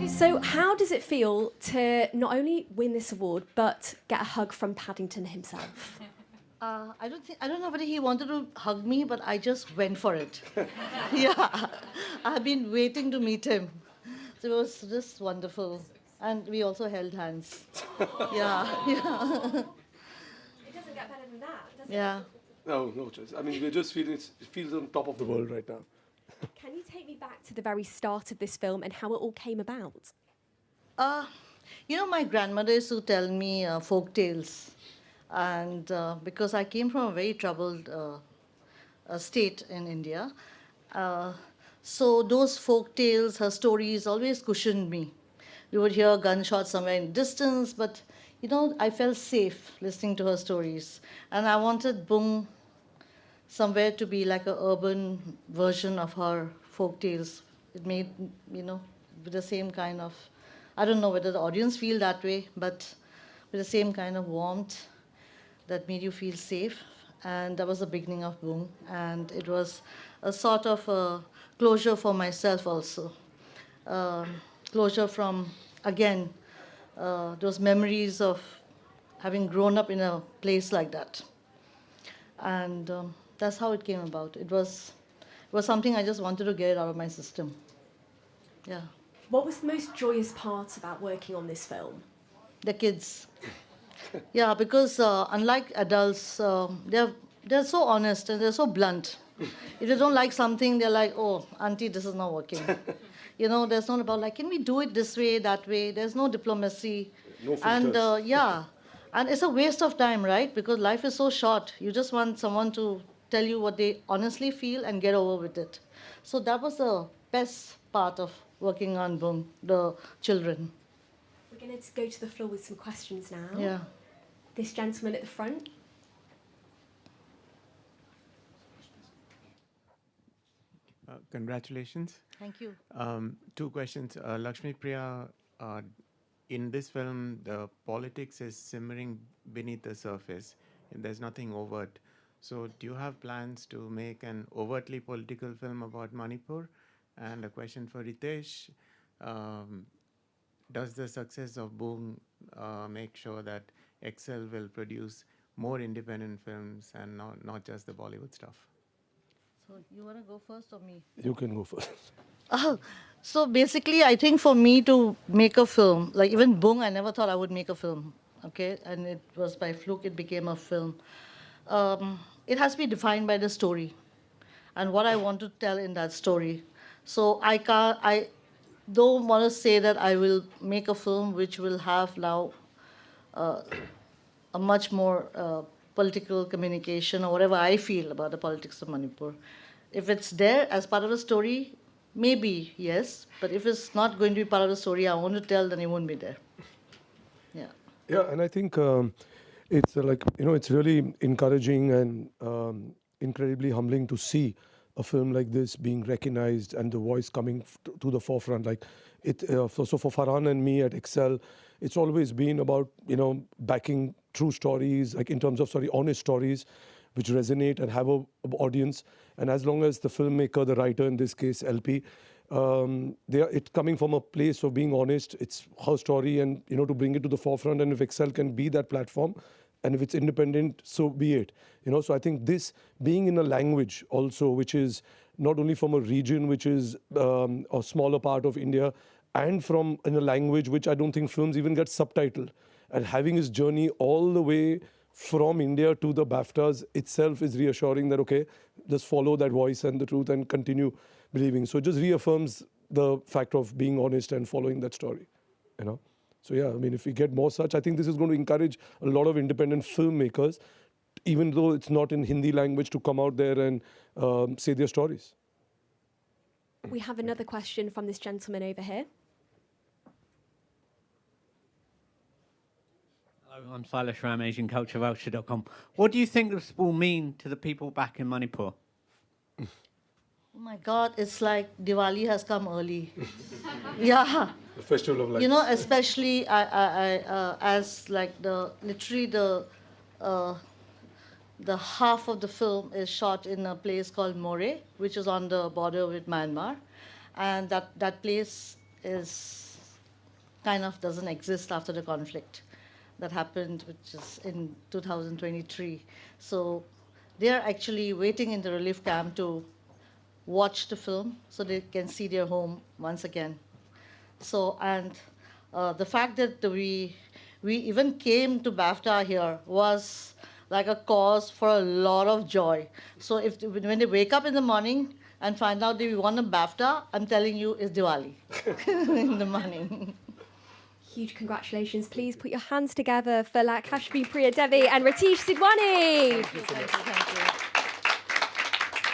So how does it feel to not only win this award, but get a hug from Paddington himself? I don't know whether he wanted to hug me, but I just went for it. Yeah, I've been waiting to meet him. So it was just wonderful. And we also held hands. Yeah, yeah. It doesn't get better than that, does Yeah. No, no choice. I mean, we're just feeling it feels on top of the world right now. Can you take me back to the very start of this film and how it all came about? Uh, my grandmother used to tell me folk tales. And because I came from a very troubled state in India, uh, so those folk tales, her stories always cushioned me. We would hear gunshots somewhere in distance, but I felt safe listening to her stories. And I wanted Boong somewhere to be like an urban version of her folk tales. It made, with the same kind of, I don't know whether the audience feel that way, but with the same kind of warmth that made you feel safe. And that was the beginning of Boong. And it was a sort of a closure for myself also. Closure from, again, those memories of having grown up in a place like that. And that's how it came about. It was something I just wanted to get out of my system. Yeah. What was the most joyous part about working on this film? The kids. Yeah, because unlike adults, they're so honest and they're so blunt. If they don't like something, they're like, "Oh, auntie, this is not working." There's not about like, can we do it this way, that way? There's no diplomacy. No And filters. yeah, and it's a waste of time, right? Because life is so short. You just want someone to tell you what they honestly feel and get over with it. So that was the best part of working on Boom, the children. We're going to go to the floor with some questions now. Yeah. This gentleman at the front. Congratulations. Thank you. Two questions. Lakshmipriya, in this film, the politics is simmering beneath the surface, and there's nothing overt. So, do you have plans to make an overtly political film about Manipur? And a question for Ritesh. Does the success of Boom make sure that Excel will produce more independent films and not just the Bollywood stuff? So you want to go first or me? You can go first. So basically, I think for me to make a film, like even Boong, I never thought I would make a film, okay? And it was by fluke it became a film. It has to be defined by the story and what I want to tell in that story. So I don't want to say that I will make a film which will have now a much more political communication or whatever I feel about the politics of Manipur. If it's there as part of the story, maybe yes. But if it's not going to be part of the story I want to tell, then it won't be there. Yeah. Yeah, and I think it's it's really encouraging and incredibly humbling to see a film like this being recognized and the voice coming to the forefront. Like so for Farhan and me at Excel, it's always been about backing true stories, like in terms of honest stories, which resonate and have a audience. And as long as the filmmaker, the writer in this case, LP, it's coming from a place of being honest. It's her story, and to bring it to the forefront. And if Excel can be that platform, and if it's independent, so be it. So I think this being in a language also, which is not only from a region which is a smaller part of India, and from in a language which I don't think films even get subtitled, and having his journey all the way from India to the Baftas itself is reassuring that, okay, just follow that voice and the truth and continue believing. So it just reaffirms the fact of being honest and following that story, So yeah, I mean, if we get more such, I think this is going to encourage a lot of independent filmmakers, even though it's not in Hindi language, to come out there and say their stories. We have another question from this gentleman over here. Hello, I'm Silas Ram, AsianCultureVoucher.com. What do you think this will mean to the people back in Manipur? Oh my God, it's like Diwali has come early. Yeah. The Festival of Lights. Especially as like literally the half of the film is shot in a place called More, which is on the border with Myanmar. And that place is kind of doesn't exist after the conflict that happened, which is in 2023. So they are actually waiting in the relief camp to watch the film so they can see their home once again. So, and the fact that we even came to BAFTA here was like a cause for a lot of joy. So when they wake up in the morning and find out that we won a BAFTA, I'm telling you, it's Diwali in the morning. Huge congratulations. Please put your hands together for Lakshmipriya Devi and Ratish Sidwani. Thank you.